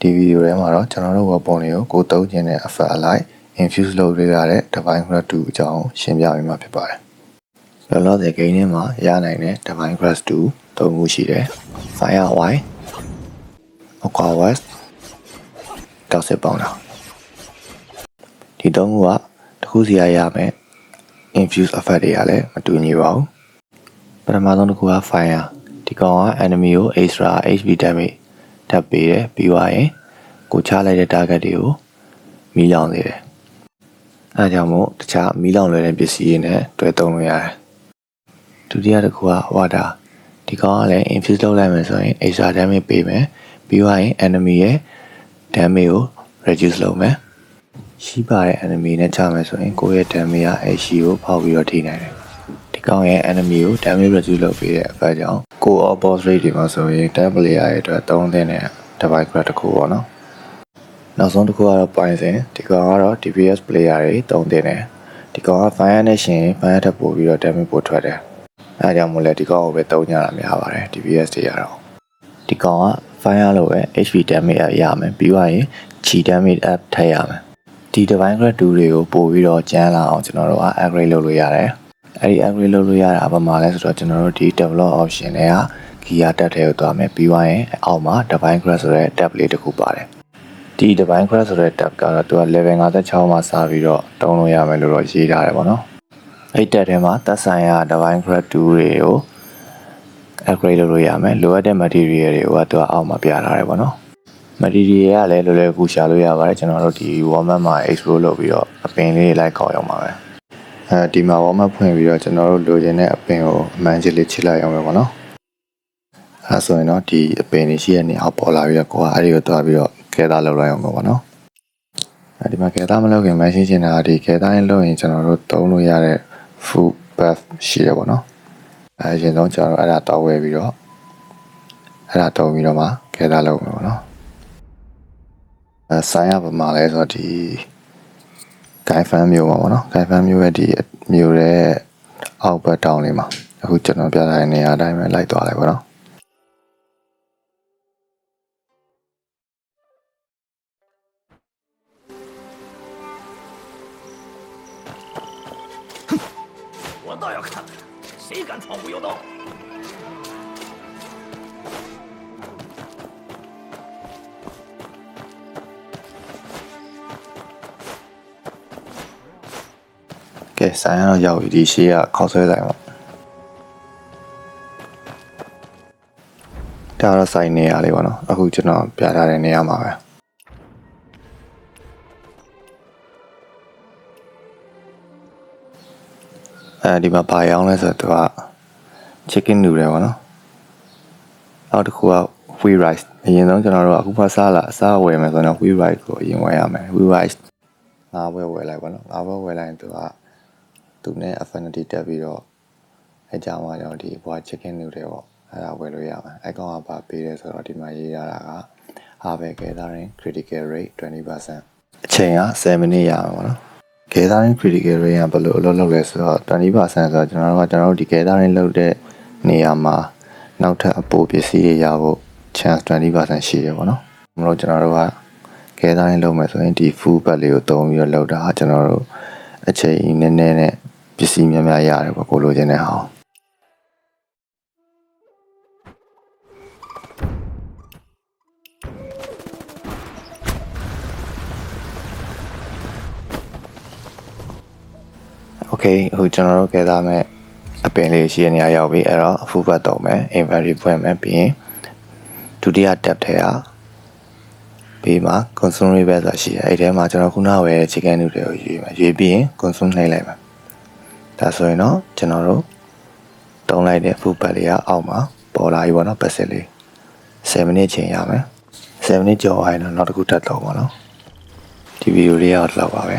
ဒီဗီဒီယိုထဲမှာတော့ကျွန်တော်တို့ weapon တွေကိုကိုသုံးခြင်းတဲ့ effect အလိုက် infuse လုပ်ပေးရတဲ့ divine craft 2အကြောင်းရှင်းပြပေးမှာဖြစ်ပါတယ်။လောလောဆယ် game ထဲမှာရနိုင်တဲ့ divine craft 2သုံးခုရှိတယ်။ Fire White, Aqua West, Toxic Powder ဒီသုံးခုကတစ်ခုစီရမယ် infuse effect တွေကလည်းမတူညီပါဘူး။ပထမဆုံးတစ်ခုက Fire ဒီကောင်က enemy ကို extra HP damage ထပ်ပေးတယ်ပြီးသွားရင်ကိုချလိုက်တဲ့ target တွေကိုမီးလောင်နေတယ်။အဲဒါကြောင့်မို့တခြားမီးလောင်လွယ်တဲ့ပစ္စည်းတွေနဲ့တွဲသုံးလို့ရတယ်။ဒုတိယတစ်ခုက water ဒီကောင်ကလည်း infuse လုပ်လိုက်မယ်ဆိုရင် extra damage ပေးမယ်ပြီးသွားရင် enemy ရဲ့ damage ကို reduce လုပ်မယ်။ရှိပါတဲ့ enemy နဲ့ချမယ်ဆိုရင်ကိုယ့်ရဲ့ damage က AC ကိုဖောက်ပြီးတော့ထိနိုင်တယ်။ဒီကောင်ရဲ့ enemy ကို damage reduce လုပ်ပေးတဲ့အတွက်ကြောင့်ကိုယ့် boss rate တွေမှာဆိုရင် 10 player ရဲ့အတွက်သုံးတဲ့ divine craft တစ်ခုပေါ့နော်။နောက်ဆုံးတစ်ခုကတော့ poison ဒီကောင်ကတော့ DPS player တွေသုံးတဲ့ဒီကောင်က fire နဲ့ရှင် fire ထပ်ပို့ပြီးတော့ damage ပို့ထွက်တယ်။အဲဒါကြောင့်မို့လဲဒီကောင်ကိုပဲသုံးကြတာများပါတယ် DPS တွေရတော့ဒီကောင်က fire လို့ပဲ HP damage ရမယ်ပြီးသွားရင် chi damage up ထည့်ရမယ်ဒီ divine craft 2တွေကိုပို့ပြီးတော့ကျန်းလာအောင်ကျွန်တော်တို့က upgrade လုပ်လို့ရတယ်အဲဒီ upgrade လုပ်လို့ရတာဘာမှလဲဆိုတော့ကျွန်တော်တို့ဒီ develop option တွေက gear tab ထဲကိုသွားမယ်ပြီးသွားရင်အောက်မှာ divine craft ဆိုတဲ့ tab လေးတစ်ခုပါတယ်ဒီ divine craft ဆိုတဲ့ tab ကတော့သူက level 56မှာစပြီးတော့တုံးလို့ရမယ်လို့တော့ရေးထားတယ်ပေါ့နော်အဲ့ tab ထဲမှာသက်ဆိုင်ရာ divine craft 2တွေကို upgrade လုပ်လို့ရမယ်လိုအပ်တဲ့ material တွေကိုသူကအောက်မှာပြထားတယ်ပေါ့နော် material ကလည်းလွယ်လွယ်ကူရှာလို့ရပါတယ်ကျွန်တော်တို့ဒီ warm up မှာ explore လုပ်ပြီးတော့အပင်လေးလိုက်ခေါက်အောင်ပါပဲဒီမှာ warm up ဖွင့်ပြီးတော့ကျွန်တော်တို့လိုချင်တဲ့အပင်ကိုအမှန်ကြီးလေးချစ်လိုက်အောင်ပဲပေါ့နော်အဲဆိုရင်တော့ဒီအပင်တွေရှိတဲ့နေရာပေါ်လာပြီးတော့ကိုကအဲ့ဒီကိုသွားပြီးတော့ကဲသားလုပ်လိုက်အောင်ပေါ့နော်ဒီမှာကဲသားမလုပ်ခင်မရှင်းချင်တာဒီကဲသားရင်လုပ်ရင်ကျွန်တော်တို့သုံးလို့ရတဲ့ food bath ရှိတယ်ပေါ့နော်အရင်ဆုံးကျွန်တော်အဲ့ဒါတောက်ဝဲပြီးတော့အဲ့ဒါတုံးပြီးတော့မှကဲသားလုပ်မယ်ပေါ့နော်ဆိုင်ရပါမှာလဲဆိုတော့ဒီဂိုင်ဖန်မျိုးပါပေါ့နော်ဂိုင်ဖန်မျိုးရဲ့ဒီမျိုးရဲ့အောက်ဘက်တောင်လေးမှာအခုကျွန်တော်ပြထားတဲ့နေရာအတိုင်းပဲလိုက်သွားလိုက်ပေါ့နော်我倒要看看谁敢闯无忧洞。ကဲဆိုင်ရတော့ရောက်ပြီဒီရှေ့ကခေါက်ဆွဲဆိုင်ပေါ့ဒါတော့ဆိုင်နေရလေးပေါ့နော်အခုကျွန်တော်ပြထားတဲ့နေရာမှာပဲဒီမှာဘာရောင်းလဲဆိုတော့သူက chicken noodle ပေါ့နော်နောက်တစ်ခုက wheat rice အရင်ဆုံးကျွန်တော်တို့အခုမှစားဝယ်မယ်ဆိုတော့ wheat rice ကိုအရင်ဝယ်ရမယ် wheat rice ငါးဘွဲဝယ်လိုက်ပေါ့နော်ငါးဘွဲဝယ်လိုက်ရင်သူနဲ့ affinity တက်ပြီးတော့အကြောင်းအကြောင်းဒီဘွား chicken noodle ပေါ့အဲ့ဒါဝယ်လို့ရမယ်အဲ့ကောင်ကဘာပေးလဲဆိုတော့ဒီမှာရေးရတာက harvest gathering critical rate 20% အချိန်က7မိနစ်ရမှာပေါ့နော်gathering critical rate ကဘယ်လိုအလုပ်လုပ်လဲဆိုတော့ 20% ဆိုတော့ကျွန်တော်တို့ဒီ gathering လုပ်တဲ့နေရာမှာနောက်ထပ်အပိုပစ္စည်းတွေရဖို့ chance 20% ရှိတယ်ပေါ့နော်။မလို့ကျွန်တော်တို့က gathering လုပ်မယ်ဆိုရင်ဒီ full bag လေးကိုသုံးပြီးတော့လုပ်တာကျွန်တော်တို့အချိန်နည်းနည်းနဲ့ပစ္စည်းများများရတယ်ပေါ့ကိုလိုချင်တဲ့ဟာ။โอเคအခုကျွန်တော်တို့ကဲသားမဲ့အပင်လေးရှိတဲ့နေရာရောက်ပြီအဲ့တော့အဖူးဘတ်တော့မယ် inventory ဖွင့်မယ်ပြီးရင်ဒုတိယ tab ထဲကပြီးမှ consumable ဆိုတာရှိတယ်အဲ့ထဲမှာကျွန်တော်ခုနဝယ်တဲ့ chicken noodle ကိုရွေးမယ်ရွေးပြီးရင် consume နှိပ်လိုက်မယ်ဒါဆိုရင်တော့ကျွန်တော်တို့တုံးလိုက်တဲ့ food bag လေးကအောက်မှာပေါ်လာပြီပေါ့နော်ပတ်စစ်လေး7မိနစ်ချိန်ရမယ်7မိနစ်ကျော်သွားရင်တော့နောက်တစ်ခုထပ်တော့ပါနော်ဒီဗီဒီယိုလေးကတော့လောက်ပါပဲ